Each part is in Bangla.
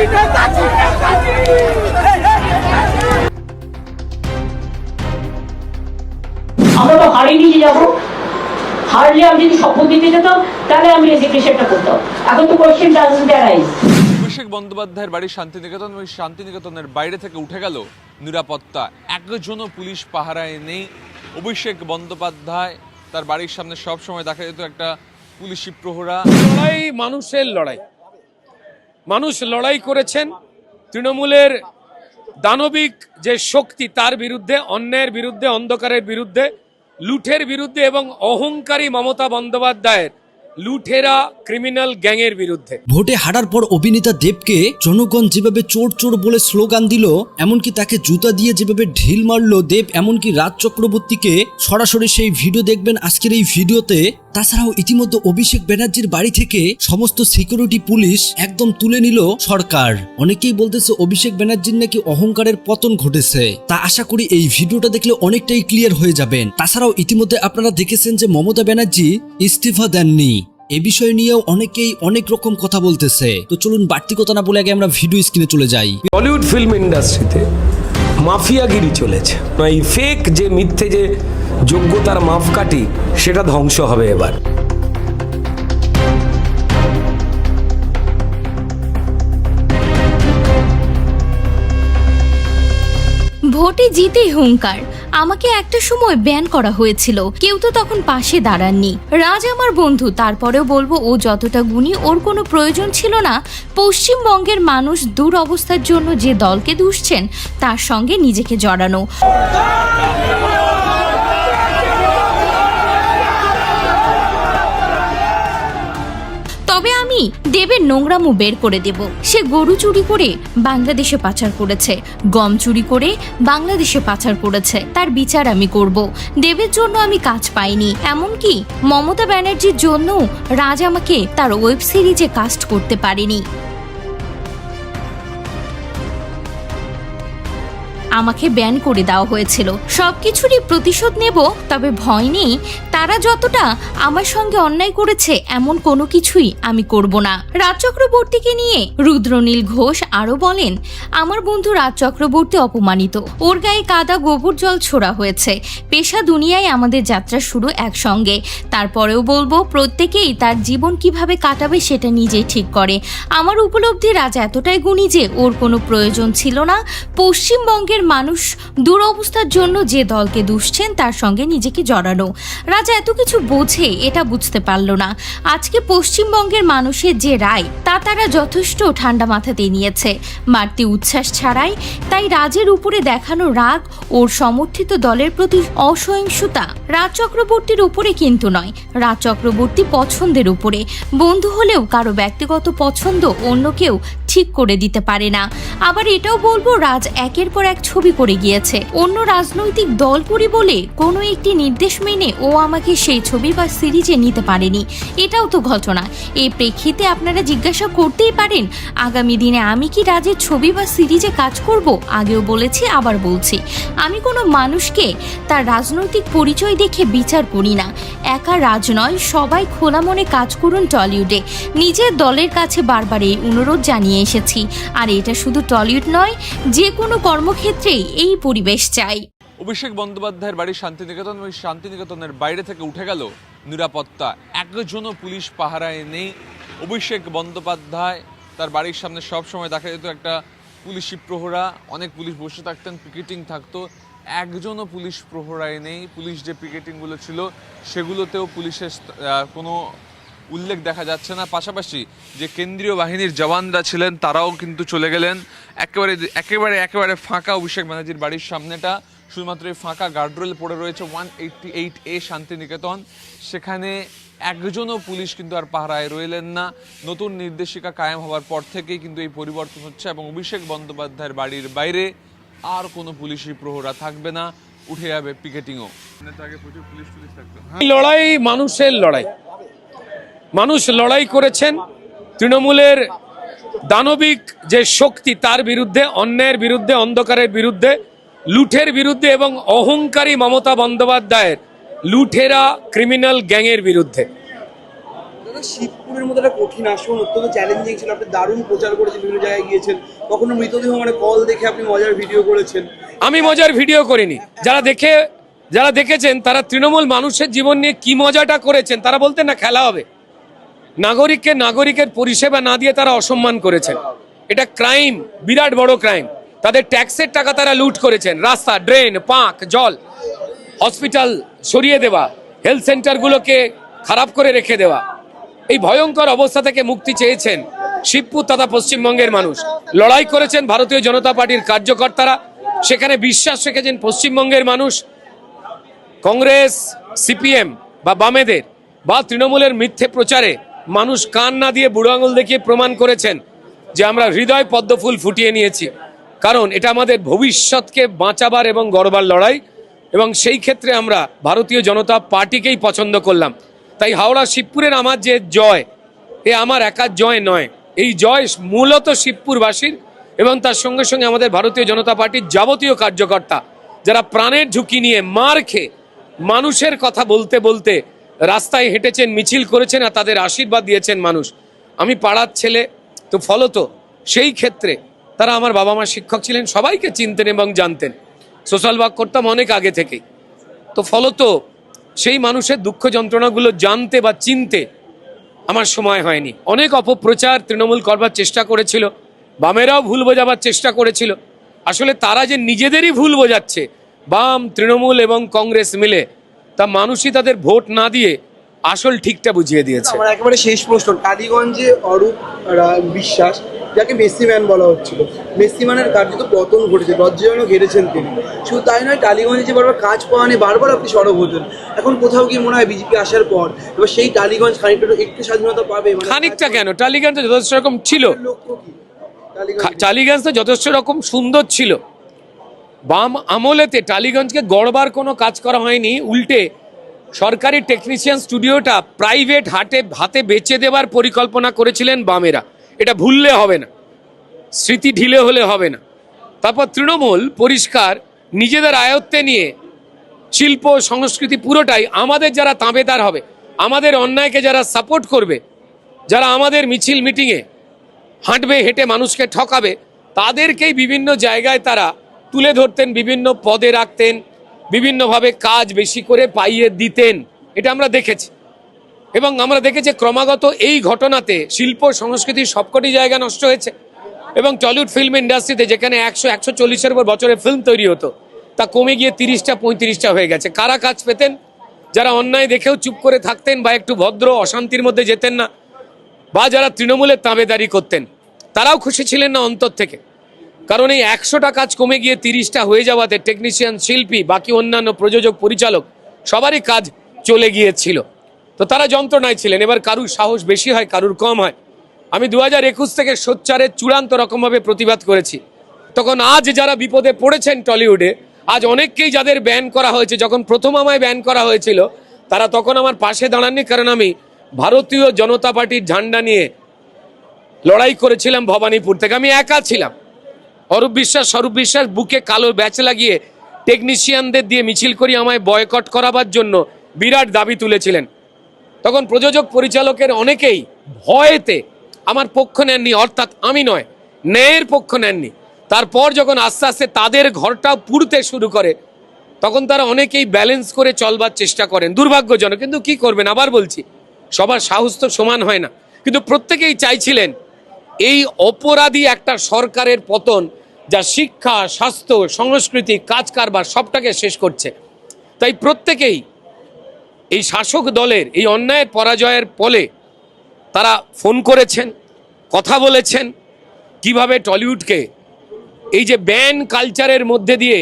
আমরা তো হারিয়ে নিয়ে যাবো। হারলে আমি যদি শপথ দিতে যেতাম তাহলে আমি রেজিগনেশনটা করতাম। এখন তো কোয়েশ্চেন ডাজন্ট অ্যারাইজ। অভিষেক বন্দ্যোপাধ্যায়ের বাড়ি শান্তিনিকেতন, ওই শান্তিনিকেতনের বাইরে থেকে উঠে গেল নিরাপত্তা। একজনও পুলিশ পাহারায় নেই। অভিষেক বন্দ্যোপাধ্যায় তার বাড়ির সামনে সব সময় দেখা যেত একটা পুলিশি প্রহরা। লড়াই মানুষের লড়াই, মানুষ লড়াই করেছেন তৃণমূলের দানবিক যে শক্তি তার বিরুদ্ধে, অন্যায়ের বিরুদ্ধে, অন্ধকারের বিরুদ্ধে, লুঠের বিরুদ্ধে এবং অহংকারী মমতা বন্দ্যোপাধ্যায়ের লুঠেরা ক্রিমিনাল গ্যাংয়ের বিরুদ্ধে। ভোটে হারার পর অভিনেতা দেবকে জনগণ যেভাবে চোর চোর বলে স্লোগান দিল, এমনকি তাকে জুতা দিয়ে যেভাবে ঢিল মারলো দেব, এমনকি রাজ চক্রবর্তীকে, সরাসরি সেই ভিডিও দেখবেন আজকের এই ভিডিওতে। তাছাড়াও ইতিমধ্যে অভিষেক ব্যানার্জির বাড়ি থেকে সমস্ত সিকিউরিটি পুলিশ একদম তুলে নিল সরকার। অনেকেই বলতেছে অভিষেক ব্যানার্জির নাকি অহংকারের পতন ঘটেছে। তা আশা করি এই ভিডিওটা দেখলে অনেকটাই ক্লিয়ার হয়ে যাবেন। তাছাড়াও ইতিমধ্যে আপনারা দেখেছেন যে মমতা ব্যানার্জি ইস্তিফা দেননি। এ বিষয় নিয়েও অনেকেই অনেক রকম কথা বলতেছে। তো চলুন বাড়তি কথা না বলে আগে আমরা ভিডিও স্ক্রিনে চলে যাই। বলিউড ফিল্ম ইন্ডাস্ট্রিতে মাফিয়াগিরি চলেছে। এই ফেক যে মিথ্যে যে যোগ্যতার মাপকাঠি, সেটা ধ্বংস হবে এবার। ভোটে জিতেই হুঙ্কার। আমাকে একটা সময় ব্যান করা হয়েছিল, কেউ তো তখন পাশে দাঁড়াননি। রাজ আমার বন্ধু, তারপরেও বলবো ও যতটা গুণী ওর কোনো প্রয়োজন ছিল না পশ্চিমবঙ্গের মানুষ দুরবস্থার জন্য যে দলকে দুষছেন তার সঙ্গে নিজেকে জড়ানো। তবে আমি দেবের নোংরামো বের করে দেব। সে গরু চুরি করে বাংলাদেশে পাচার করেছে, গম চুরি করে বাংলাদেশে পাচার করেছে, তার বিচার আমি করব। দেবের জন্য আমি কাজ পাইনি, এমনকি মমতা ব্যানার্জির জন্য রাজ আমাকে তার ওয়েব সিরিজে কাস্ট করতে পারেনি। আমাকে ব্যান করে দেওয়া হয়েছিল। সবকিছুরই প্রতিশোধ নেব, তবে ভয় নেই। তারা যতটা আমার সঙ্গে অন্যায় করেছে এমন কোনো কিছুই আমি করব না। রাজ চক্রবর্তীকে নিয়ে রুদ্রনীল ঘোষ আরো বলেন, আমার বন্ধু রাজ চক্রবর্তী অপমানিত, ওর গায়ে কাদা গোবর জল ছোড়া হয়েছে। পেশা দুনিয়ায় আমাদের যাত্রা শুরু একসঙ্গে। তারপরেও বলবো প্রত্যেকেই তার জীবন কিভাবে কাটাবে সেটা নিজেই ঠিক করে। আমার উপলব্ধি রাজ এতটাই গুণী যে ওর কোনো প্রয়োজন ছিল না পশ্চিমবঙ্গের মানুষ দুরবস্থার জন্য যে দলকে দুষছেন তার সঙ্গে নিজেকে জড়ানো। রাজা এত কিছু বোঝে এটা বুঝতে পারল না। আজকে পশ্চিমবঙ্গের মানুষের যে রায় তা তারা যথেষ্ট ঠান্ডা মাথাতেই নিয়েছে, বাড়তি উচ্ছ্বাস ছাড়াই। তাই রাজের উপরে দেখানো রাগ ওর সমর্থিত দলের প্রতি অসহিষ্ণুতা রাজ চক্রবর্তীর উপরে কিন্তু নয়, রাজ চক্রবর্তী পছন্দের উপরে। বন্ধু হলেও কারো ব্যক্তিগত পছন্দ অন্য কেউ ঠিক করে দিতে পারে না। আবার এটাও বলবো রাজ একের পর এক ছবি করে গিয়েছে। অন্য রাজনৈতিক দল করি বলে কোনো একটি নির্দেশ মেনে ও আমাকে সেই ছবি বা সিরিজে নিতে পারেনি, এটাও তো ঘটনা। এই প্রেক্ষিতে আপনারা জিজ্ঞাসা করতেই পারেন আগামী দিনে আমি কি রাজের ছবি বা সিরিজে কাজ করব। আগেও বলেছি, আবার বলছি, আমি কোনো মানুষকে তার রাজনৈতিক পরিচয় দেখে বিচার করি না। একা রাজ নয়, সবাই খোলা মনে কাজ করুন টলিউডে। নিজের দলের কাছে বারবার এই অনুরোধ জানিয়ে এসেছি। আর এটা শুধু টলিউড নয়, যে কোনো কর্মক্ষেত্রেই এই পরিবেশ চাই। অভিষেক বন্দ্যোপাধ্যায়ের বাড়ি শান্তিনিকেতন, ওই শান্তিনিকেতনের বাইরে থেকে উঠে গেল নিরাপত্তা। একজনও পুলিশ পাহারায় নেই। অভিষেক বন্দ্যোপাধ্যায় তার বাড়ির সামনে সব সময় দেখা যেত একটা পুলিশি প্রহরা, অনেক পুলিশ বসে থাকতেন, পিকেটিং থাকতো। একজনও পুলিশ প্রহরায় নেই। পুলিশ যে পিকেটিংগুলো ছিল সেগুলোতেও পুলিশের কোনো উল্লেখ দেখা যাচ্ছে না। পাশাপাশি যে কেন্দ্রীয় বাহিনীর জওয়ানরা ছিলেন তারাও কিন্তু চলে গেলেন। একেবারে ফাঁকা অভিষেক ব্যানার্জির বাড়ির সামনেটা। শুধুমাত্র এই ফাঁকা গার্ডরেল পড়ে রয়েছে 188A শান্তিনিকেতন। সেখানে একজনও পুলিশ কিন্তু আর পাহারায় রইলেন না। নতুন নির্দেশিকা কায়েম হওয়ার পর থেকেই কিন্তু এই পরিবর্তন হচ্ছে এবং অভিষেক বন্দ্যোপাধ্যায়ের বাড়ির বাইরে আর কোনো পুলিশি প্রহরা থাকবে না, উঠে যাবে পিকেটিংও। লড়াই মানুষের লড়াই, মানুষ লড়াই করেছেন তৃণমূলের দানবিক যে শক্তি তার বিরুদ্ধে, অন্যায়ের বিরুদ্ধে, অন্ধকারের বিরুদ্ধে, লুঠের বিরুদ্ধে এবং অহংকারী মমতা বন্দ্যোপাধ্যায়ের লুঠেরা ক্রিমিনাল গ্যাংয়ের বিরুদ্ধে। দাদা, শিবপুরের মধ্যে একটা কঠিন আসন, অত্যন্ত চ্যালেঞ্জিং ছিল। আপনি দারুণ প্রচার করেছেন, বিভিন্ন জায়গায় গিয়েছেন, কখনো মৃতদেহ মানে কল দেখে আপনি মজার ভিডিও করেছেন। আমি মজার ভিডিও করিনি, যারা দেখেছেন তারা তৃণমূল মানুষের জীবন নিয়ে কি মজাটা করেছেন তারা বলতেন না খেলা হবে। নাগরিকের পরিষেবা না দিয়ে তারা অসম্মান করেছেন, এটা ক্রাইম, বিরাট বড় ক্রাইম। তাদের ট্যাক্সের টাকা তারা লুট করেছেন, রাস্তা, ড্রেন, পাঁক, জল, হসপিটাল সরিয়ে দেওয়া, হেলথ সেন্টারগুলোকে খারাপ করে রেখে দেওয়া, এই ভয়ঙ্কর অবস্থা থেকে মুক্তি চেয়েছেন শিবপুর তথা পশ্চিমবঙ্গের মানুষ। লড়াই করেছেন ভারতীয় জনতা পার্টির কার্যকর্তারা, সেখানে বিশ্বাস রেখেছেন পশ্চিমবঙ্গের মানুষ। কংগ্রেস, সিপিএম বা বামেদের বা তৃণমূলের মিথ্যে প্রচারে মানুষ কান না দিয়ে বুড়ো আঙুল দেখিয়ে প্রমাণ করেছেন যে আমরা হৃদয় পদ্মফুল ফুটিয়ে নিয়েছি, কারণ এটা আমাদের ভবিষ্যৎকে বাঁচাবার এবং গড়বার লড়াই, এবং সেই ক্ষেত্রে আমরা ভারতীয় জনতা পার্টিকেই পছন্দ করলাম। তাই হাওড়া শিবপুরের আমার যে জয়, এ আমার একার জয় নয়, এই জয় মূলত শিবপুরবাসীর এবং তার সঙ্গে সঙ্গে আমাদের ভারতীয় জনতা পার্টির যাবতীয় কার্যকর্তা যারা প্রাণের ঝুঁকি নিয়ে মার খেয়ে মানুষের কথা বলতে বলতে রাস্তায় হেঁটেছেন, মিছিল করেছেন, আর তাদের আশীর্বাদ দিয়েছেন মানুষ। আমি পাড়ার ছেলে, তো ফলত সেই ক্ষেত্রে তারা আমার বাবা মা শিক্ষক ছিলেন, সবাইকে চিনতেন এবং জানতেন, সোশ্যাল ওয়ার্ক করতাম অনেক আগে থেকে। তো ফলত সেই মানুষের দুঃখ যন্ত্রণাগুলো জানতে বা চিনতে আমার সময় হয়নি। অনেক অপপ্রচার তৃণমূল করবার চেষ্টা করেছিল, বামেরাও ভুল বোঝাবার চেষ্টা করেছিল। আসলে তারা যে নিজেদেরই ভুল বোঝাচ্ছে, বাম, তৃণমূল এবং কংগ্রেস মিলে, তা মানুষই তাদের ভোট না দিয়ে আসল ঠিকটা বুঝিয়ে দিয়েছে। আমার একেবারে শেষ প্রশ্ন, টালিগঞ্জে অরূপ বিশ্বাস, যাকে মেসি ম্যান বলা হচ্ছিল, মেসি ম্যানের কার্যত পতন ঘটেছে, লজ্জাজনক হেরেছেন তিনি। শুধু তাই নয়, টালিগঞ্জে যে বারবার কাজ পাওয়া নিয়ে বারবার আপনি সরব হতেন, এখন কোথাও গিয়ে মনে হয় বিজেপি আসার পর এবার সেই টালিগঞ্জ খানিকটা একটু স্বাধীনতা পাবে? খানিকটা কেন, টালিগঞ্জ তো যথেষ্ট রকম ছিল, লক্ষ্য কি টালিগঞ্জ তো যথেষ্ট রকম সুন্দর ছিল। বাম আমলেতে টালিগঞ্জকে গড়বার কোনো কাজ করা হয়নি, উল্টে সরকারি টেকনিশিয়ান স্টুডিওটা প্রাইভেট হাতে বেচে দেওয়ার পরিকল্পনা করেছিলেন বামেরা। এটা ভুললে হবে না, স্মৃতি ঢিলে হলে হবে না। তারপর তৃণমূল পরিষ্কার নিজেদের আয়ত্তে নিয়ে শিল্প সংস্কৃতি পুরোটাই আমাদের যারা তাঁবেদার হবে, আমাদের অন্যায়কে যারা সাপোর্ট করবে, যারা আমাদের মিছিল মিটিংয়ে হাঁটবে, হেঁটে মানুষকে ঠকাবে, তাদেরকেই বিভিন্ন জায়গায় তারা তুলে ধরতেন, বিভিন্ন পদে রাখতেন, বিভিন্নভাবে কাজ বেশি করে পাইয়ে দিতেন। এটা আমরা দেখেছি, এবং আমরা দেখেছি ক্রমাগত এই ঘটনাতে শিল্প সংস্কৃতির সবকটি জায়গা নষ্ট হয়েছে। এবং টলিউড ফিল্ম ইন্ডাস্ট্রিতে যেখানে 100-140-এর উপর বছরে ফিল্ম তৈরি হতো, তা কমে গিয়ে 30-35টা হয়ে গেছে। কারা কাজ পেতেন? যারা অন্যায় দেখেও চুপ করে থাকতেন বা একটু ভদ্র, অশান্তির মধ্যে যেতেন না, বা যারা তৃণমূলের তাঁবেদারি করতেন, তারাও খুশি ছিলেন না অন্তর থেকে। কারণ এই 100টা কাজ কমে গিয়ে 30টা হয়ে যাওয়াতে টেকনিশিয়ান, শিল্পী, বাকি অন্যান্য প্রযোজক, পরিচালক সবারই কাজ চলে গিয়েছিল। তো তারা যন্ত্রণায় ছিলেন। এবার কারুর সাহস বেশি হয়, কারুর কম হয়। আমি 2021 থেকে সোচ্চারের চূড়ান্ত রকমভাবে প্রতিবাদ করেছি। তখন আজ যারা বিপদে পড়েছেন টলিউডে, আজ অনেককেই যাদের ব্যান করা হয়েছে, যখন প্রথম আমায় ব্যান করা হয়েছিল তারা তখন আমার পাশে দাঁড়াননি, কারণ আমি ভারতীয় জনতা পার্টির ঝান্ডা নিয়ে লড়াই করেছিলাম ভবানীপুর থেকে। আমি একা ছিলাম। অরূপ বিশ্বাস, স্বরূপ বিশ্বাস বুকে কালো ব্যাচ লাগিয়ে টেকনিশিয়ানদের দিয়ে মিছিল করি আমায় বয়কট করাবার জন্য বিরাট দাবি তুলেছিলেন। তখন প্রযোজক, পরিচালকের অনেকেই ভয়েতে আমার পক্ষ নেননি, অর্থাৎ আমি নয়, ন্যায়ের পক্ষ নেননি। তারপর যখন আস্তে আস্তে তাদের ঘরটাও পুড়তে শুরু করে, তখন তারা অনেকেই ব্যালেন্স করে চলবার চেষ্টা করেন। দুর্ভাগ্যজনক, কিন্তু কি করবেন, আবার বলছি, সবার সাহস তো সমান হয় না। কিন্তু প্রত্যেকেই চাইছিলেন এই অপরাধী একটা সরকারের পতন, যা শিক্ষা, স্বাস্থ্য, সংস্কৃতি, কাজ কারবার সবটাকে শেষ করছে। তাই প্রত্যেকেই এই শাসক দলের এই অন্যায়ের পরাজয়ের ফলে তারা ফোন করেছেন, কথা বলেছেন কিভাবে টলিউডকে এই যে ব্যান কালচারের মধ্যে দিয়ে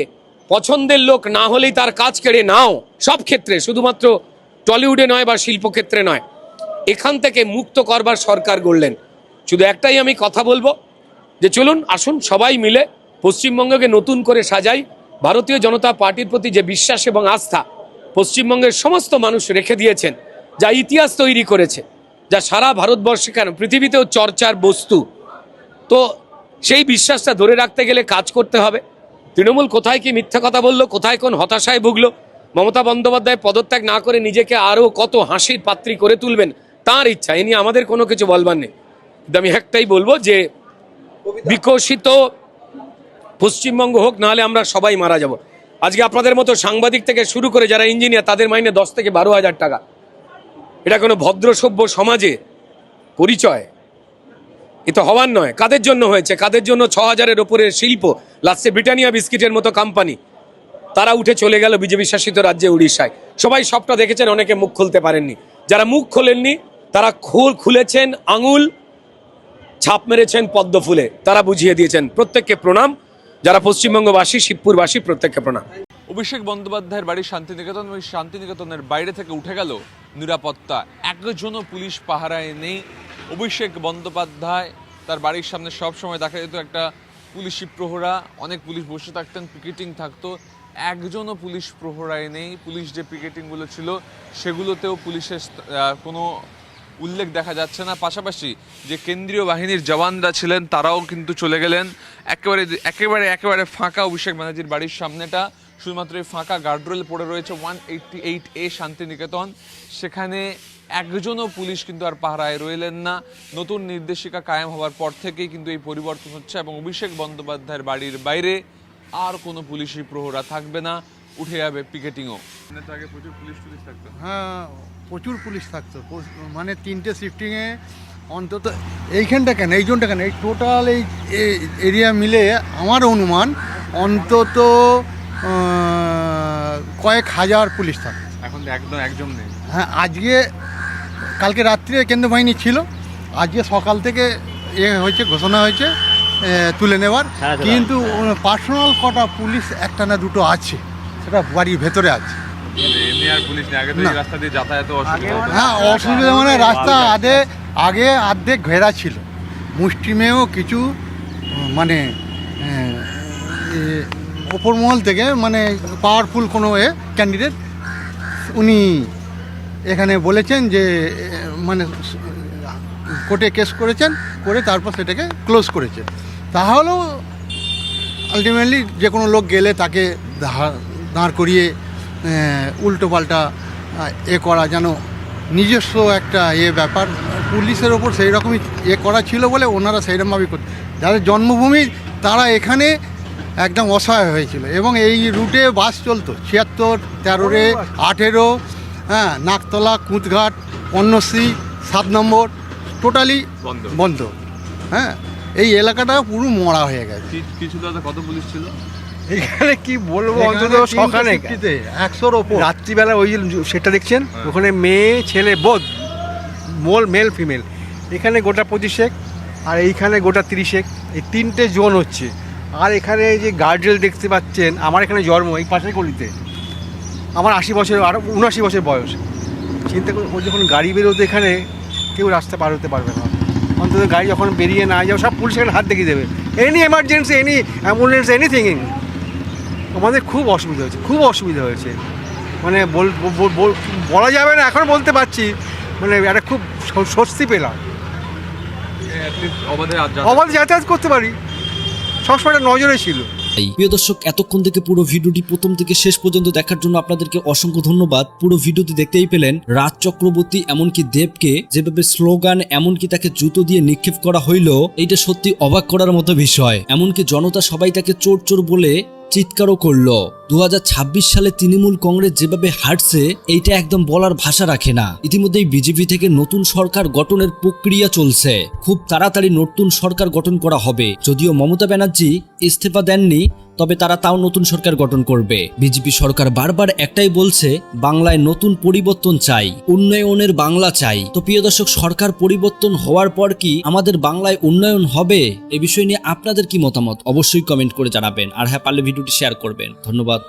পছন্দের লোক না হলেই তার কাজ কেড়ে নাও, সব ক্ষেত্রে, শুধুমাত্র টলিউডে নয় বা শিল্পক্ষেত্রে নয়, এখান থেকে মুক্ত করবার সরকার গড়লেন। শুধু একটাই আমি কথা বলবো যে চলুন, আসুন সবাই মিলে পশ্চিমবঙ্গকে নতুন করে সাজাই। ভারতীয় জনতা পার্টির প্রতি যে বিশ্বাস এবং আস্থা পশ্চিমবঙ্গের সমস্ত মানুষ রেখে দিয়েছেন, যা ইতিহাস তৈরি করেছে, যা সারা ভারতবর্ষে কেন পৃথিবীতেও চর্চার বস্তু, তো সেই বিশ্বাসটা ধরে রাখতে গেলে কাজ করতে হবে। তৃণমূল কোথায় কি মিথ্যা কথা বললো, কোথায় কোন হতাশায় ভুগলো, মমতা বন্দ্যোপাধ্যায় পদত্যাগ না করে নিজেকে আরও কত হাসির পাত্রী করে তুলবেন তার ইচ্ছা, এ নিয়ে আমাদের কোনো কিছু বলবার নেই। কিন্তু আমি একটাই বলবো যে বিকশিত পশ্চিমবঙ্গ হোক, নাহলে আমরা সবাই মারা যাব। আজকে আপনাদের মতো সাংবাদিক থেকে শুরু করে যারা ইঞ্জিনিয়ার, তাদের মাইনে 10 থেকে 12,000 টাকা। এটা কোনো ভদ্র সভ্য সমাজে পরিচয়? এ তো হওয়ার নয়। কাদের জন্য হয়েছে? কাদের জন্য 6,000-এর ওপরে শিল্প, লাস্টে ব্রিটানিয়া বিস্কিটের মতো কোম্পানি, তারা উঠে চলে গেল বিজেপি শাসিত রাজ্যে উড়িষ্যায়। সবাই সবটা দেখেছেন, অনেকে মুখ খুলতে পারেননি। যারা মুখ খোলেননি তারা খুলেছেন আঙুল, ছাপ মেরেছেন পদ্ম ফুলে, তারা বুঝিয়ে দিয়েছেন। প্রত্যেককে প্রণাম, যারা পশ্চিমবঙ্গবাসী, শিবপুরবাসী, প্রত্যেককে প্রণাম। অভিষেক বন্দ্যোপাধ্যায়ের বাড়ি শান্তিনিকেতন, ওই শান্তিনিকেতনের বাইরে থেকে উঠে গেল নিরাপত্তা। একজনও পুলিশ পাহারায় নেই। অভিষেক বন্দ্যোপাধ্যায় তার বাড়ির সামনে সব সময় দেখা যেত একটা পুলিশি প্রহরা, অনেক পুলিশ বসে থাকতেন, পিকেটিং থাকতো। একজনও পুলিশ প্রহরায় নেই। পুলিশ যে পিকেটিংগুলো ছিল সেগুলোতেও পুলিশের কোনো উল্লেখ দেখা যাচ্ছে না। পাশাপাশি যে কেন্দ্রীয় বাহিনীর জওয়ানরা ছিলেন তারাও কিন্তু চলে গেলেন। একেবারে ফাঁকা অভিষেক ব্যানার্জির বাড়ির সামনেটা। শুধুমাত্র এই ফাঁকা গার্ডরেল পড়ে রয়েছে 188A শান্তিনিকেতন। সেখানে একজনও পুলিশ কিন্তু আর পাহারায় রইলেন না। নতুন নির্দেশিকা কায়েম হওয়ার পর থেকেই কিন্তু এই পরিবর্তন হচ্ছে এবং অভিষেক বন্দ্যোপাধ্যায়ের বাড়ির বাইরে আর কোনো পুলিশি প্রহরা থাকবে না, উঠে যাবে পিকেটিংও। আগে প্রচুর পুলিশ থাকতো। হ্যাঁ, প্রচুর পুলিশ থাকতো, মানে 3টে শিফটিংয়ে অন্তত। এইখানটা কেন, এই জোনটা কেন, এই টোটাল এই এরিয়া মিলে আমার অনুমান অন্তত কয়েক হাজার পুলিশ থাকে। এখন একজন নেই। হ্যাঁ, কালকে রাত্রে কেন্দ্র বাহিনী ছিল, আজকে সকাল থেকে হয়েছে, ঘোষণা হয়েছে তুলে নেওয়ার। কিন্তু পার্সোনাল কটা পুলিশ একটা না দুটো আছে, সেটা বাড়ির ভেতরে আছে। হ্যাঁ, অসুবিধা মানে রাস্তা আগে অর্ধেক ঘেরা ছিল, মুষ্টিমেয় কিছু মানে ওপর মহল থেকে মানে পাওয়ারফুল কোনো ক্যান্ডিডেট উনি এখানে বলেছেন যে মানে কোর্টে কেস করেছেন, করে তারপর সেটাকে ক্লোজ করেছে। তাহলেও আলটিমেটলি যে কোনো লোক গেলে তাকে দাঁড় করিয়ে উল্টো পাল্টা করা, যেন নিজস্ব একটা ব্যাপার পুলিশের ওপর সেই রকমই করা ছিল বলে ওনারা সেইরকমভাবেই করত। যাদের জন্মভূমি তারা এখানে একদম অসহায় হয়েছিল। এবং এই রুটে বাস চলতো 76, 13, 18, হ্যাঁ, নাকতলা, কুঁতঘাট, পণ্যশ্রী, 7 নম্বর টোটালি বন্ধ। হ্যাঁ, এই এলাকাটা পুরো মরা হয়ে গেছে। কত পুলিশ ছিল এখানে? কি বলবো, অন্তত সকালে 100-র ওপর। রাত্রিবেলা ওই সেটা দেখছেন, ওখানে মেয়ে ছেলে বোধ, মেল ফিমেল, এখানে গোটা 25, আর এইখানে গোটা 30। এই 3টে জোন হচ্ছে। আর এখানে যে গার্ডরেল দেখতে পাচ্ছেন, আমার এখানে জন্ম এই পাশের গলিতে, আমার 80 বছর আর 79 বছর বয়স। চিন্তা করে, ও যখন গাড়ি বেরোতে এখানে কেউ রাস্তা পার হতে পারবে না। অন্তত গাড়ি যখন বেরিয়ে না যাও, সব পুলিশ এখানে হাত দেখিয়ে দেবে। Any emergency, any ambulance, anything. আমাদের খুব অসুবিধা হয়েছে। মানে বলা যাবে না, এখন বলতে পারছি, মানে একটা খুব স্বস্তি পেলাম। অবাধে যাতায়াত করতে পারি, সবসময় নজরে ছিল। প্রিয় দর্শক, এতক্ষণ থেকে পুরো ভিডিওটি প্রথম থেকে শেষ পর্যন্ত দেখার জন্য আপনাদেরকে অসংখ্য ধন্যবাদ। পুরো ভিডিওটি দেখতেই পেলেন রাজ চক্রবর্তী এমনকি দেবকে যেভাবে স্লোগান এমনকি তাকে জুতো দিয়ে নিক্ষেপ করা হইল, এইটা সত্যি অবাক করার মতো বিষয়। এমনকি জনতা সবাই তাকে চোর চোর বলে চিৎকারও করলো। 2026 সালে তৃণমূল কংগ্রেস যেভাবে হাঁটছে, এইটা একদম বলার ভাষা রাখে না। ইতিমধ্যেই বিজেপি থেকে নতুন সরকার গঠনের প্রক্রিয়া চলছে। খুব তাড়াতাড়ি নতুন সরকার গঠন করা হবে। যদিও মমতা ব্যানার্জি ইস্তফা দেননি, তবে তাও নতুন সরকার গঠন করবে। বিজেপি সরকার বারবার একটাই বলছে, বাংলায় নতুন পরিবর্তন চাই, উন্নয়নের বাংলা চাই। তো প্রিয় দর্শক, সরকার পরিবর্তন হওয়ার পর কি আমাদের বাংলায় উন্নয়ন হবে? এ বিষয় নিয়ে আপনাদের কি মতামত অবশ্যই কমেন্ট করে জানাবেন। আর হ্যাঁ, পারলে ভিডিওটি শেয়ার করবেন। ধন্যবাদ।